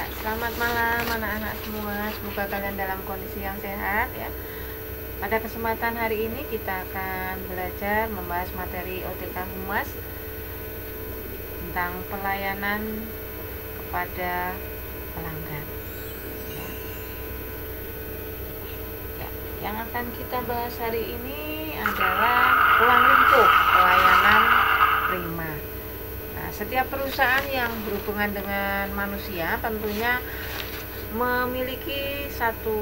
Ya, selamat malam anak-anak semua. Semoga kalian dalam kondisi yang sehat ya. Pada kesempatan hari ini kita akan belajar membahas materi OTK Humas tentang pelayanan kepada pelanggan. Ya. Ya, yang akan kita bahas hari ini adalah ruang lingkup pelayanan prima. Setiap perusahaan yang berhubungan dengan manusia tentunya memiliki satu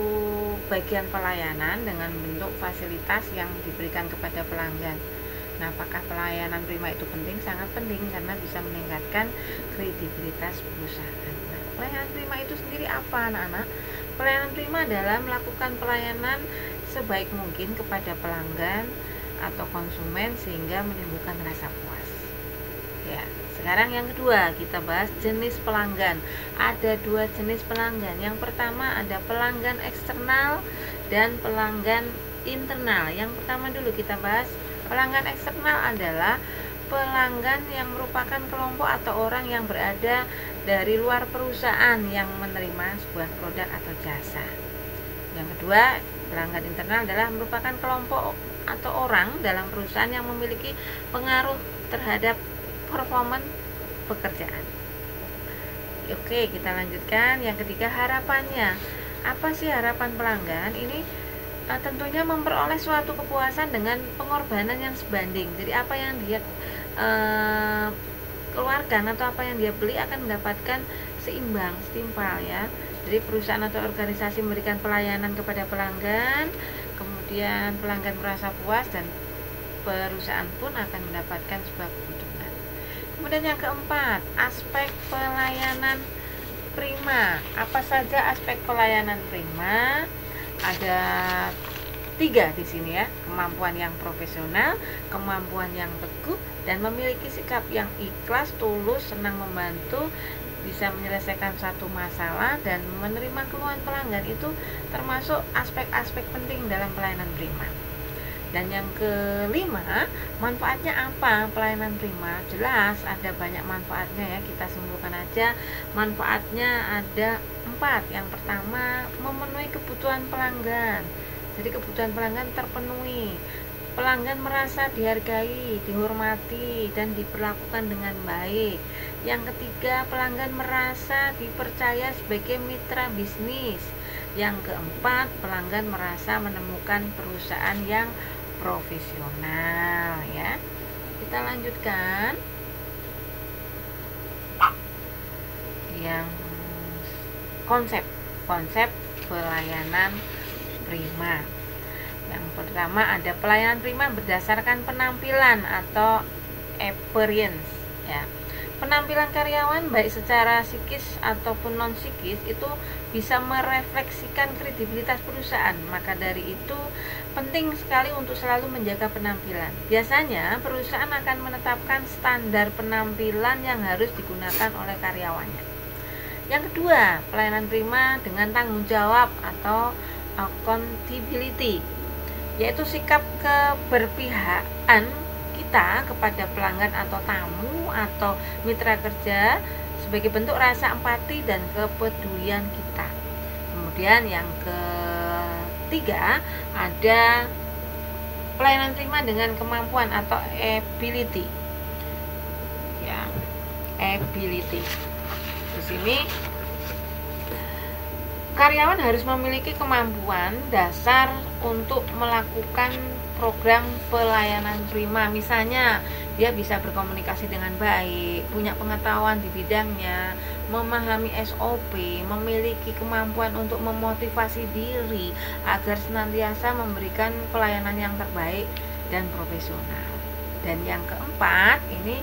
bagian pelayanan dengan bentuk fasilitas yang diberikan kepada pelanggan. Nah, apakah pelayanan prima itu penting? Sangat penting karena bisa meningkatkan kredibilitas perusahaan. Nah, pelayanan prima itu sendiri apa, anak-anak? Pelayanan prima adalah melakukan pelayanan sebaik mungkin kepada pelanggan atau konsumen sehingga menimbulkan rasa puas. Ya. Sekarang yang kedua, kita bahas jenis pelanggan. Ada dua jenis pelanggan. Yang pertama ada pelanggan eksternal dan pelanggan internal. Yang pertama dulu kita bahas pelanggan eksternal adalah pelanggan yang merupakan kelompok atau orang yang berada dari luar perusahaan yang menerima sebuah produk atau jasa. Yang kedua, pelanggan internal adalah merupakan kelompok atau orang dalam perusahaan yang memiliki pengaruh terhadap performan pekerjaan. Oke, kita lanjutkan. Yang ketiga, harapannya. Apa sih harapan pelanggan? Ini tentunya memperoleh suatu kepuasan dengan pengorbanan yang sebanding. Jadi apa yang dia keluarkan atau apa yang dia beli akan mendapatkan seimbang, setimpal ya. Jadi perusahaan atau organisasi memberikan pelayanan kepada pelanggan, kemudian pelanggan merasa puas dan perusahaan pun akan mendapatkan sebuah keuntungan. Kemudian yang keempat, aspek pelayanan prima. Apa saja aspek pelayanan prima? Ada 3 di sini ya. Kemampuan yang profesional, kemampuan yang teguh, dan memiliki sikap yang ikhlas, tulus, senang membantu, bisa menyelesaikan satu masalah dan menerima keluhan pelanggan. Itu termasuk aspek-aspek penting dalam pelayanan prima. Dan yang kelima, manfaatnya apa pelayanan prima? Jelas ada banyak manfaatnya ya, kita simpulkan aja. Manfaatnya ada 4. Yang pertama, memenuhi kebutuhan pelanggan. Jadi kebutuhan pelanggan terpenuhi. Pelanggan merasa dihargai, dihormati, dan diperlakukan dengan baik. Yang ketiga, pelanggan merasa dipercaya sebagai mitra bisnis. Yang keempat, pelanggan merasa menemukan perusahaan yang profesional ya. Kita lanjutkan. Yang konsep pelayanan prima. Yang pertama ada pelayanan prima berdasarkan penampilan atau appearance ya. Penampilan karyawan baik secara psikis ataupun non psikis itu bisa merefleksikan kredibilitas perusahaan. Maka dari itu penting sekali untuk selalu menjaga penampilan. Biasanya perusahaan akan menetapkan standar penampilan yang harus digunakan oleh karyawannya. Yang kedua, pelayanan prima dengan tanggung jawab atau accountability, yaitu sikap keberpihakan kita kepada pelanggan atau tamu atau mitra kerja sebagai bentuk rasa empati dan kepedulian kita. Kemudian yang ketiga ada pelayanan prima dengan kemampuan atau ability. Ya, ability. Di sini karyawan harus memiliki kemampuan dasar untuk melakukan program pelayanan prima. Misalnya dia bisa berkomunikasi dengan baik, punya pengetahuan di bidangnya, memahami SOP, memiliki kemampuan untuk memotivasi diri agar senantiasa memberikan pelayanan yang terbaik dan profesional. Dan yang keempat, ini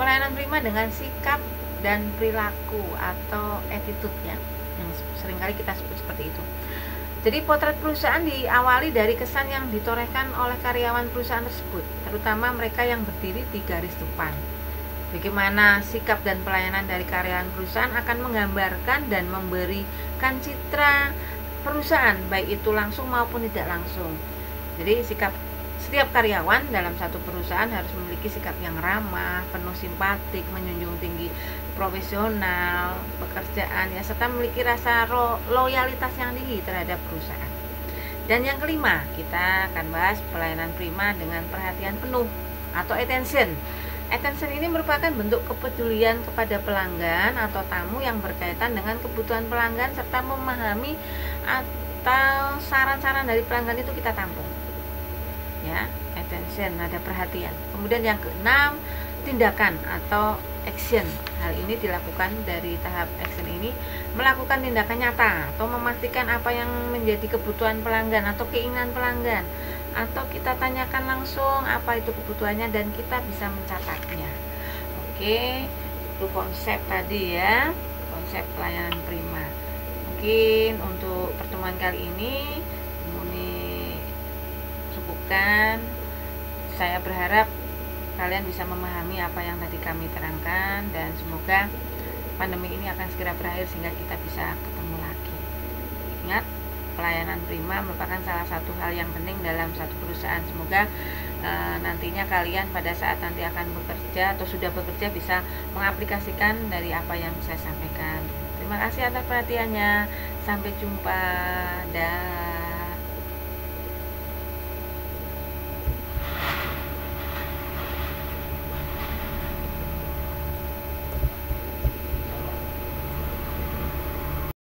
pelayanan prima dengan sikap dan perilaku atau attitude ya, yang seringkali kita sebut seperti itu. Jadi potret perusahaan diawali dari kesan yang ditorehkan oleh karyawan perusahaan tersebut, terutama mereka yang berdiri di garis depan. Bagaimana sikap dan pelayanan dari karyawan perusahaan akan menggambarkan dan memberikan citra perusahaan, baik itu langsung maupun tidak langsung. Jadi setiap karyawan dalam satu perusahaan harus memiliki sikap yang ramah, penuh simpatik, menjunjung tinggi profesional, pekerjaan ya, serta memiliki rasa loyalitas yang tinggi terhadap perusahaan. Dan yang kelima, kita akan bahas pelayanan prima dengan perhatian penuh atau attention. Attention ini merupakan bentuk kepedulian kepada pelanggan atau tamu yang berkaitan dengan kebutuhan pelanggan, serta memahami atau saran-saran dari pelanggan itu kita tampung. Ya, attention, ada perhatian. Kemudian yang keenam, tindakan atau action. Hal ini dilakukan dari tahap action ini melakukan tindakan nyata atau memastikan apa yang menjadi kebutuhan pelanggan atau keinginan pelanggan, atau kita tanyakan langsung apa itu kebutuhannya dan kita bisa mencatatnya. Oke, itu konsep tadi ya, konsep pelayanan prima. Mungkin untuk pertemuan kali ini cukupkan. Saya berharap kalian bisa memahami apa yang tadi kami terangkan, dan semoga pandemi ini akan segera berakhir sehingga kita bisa ketemu lagi. Ingat, pelayanan prima merupakan salah satu hal yang penting dalam satu perusahaan. Semoga nantinya kalian pada saat nanti akan bekerja atau sudah bekerja bisa mengaplikasikan dari apa yang saya sampaikan. Terima kasih atas perhatiannya. Sampai jumpa. Dah.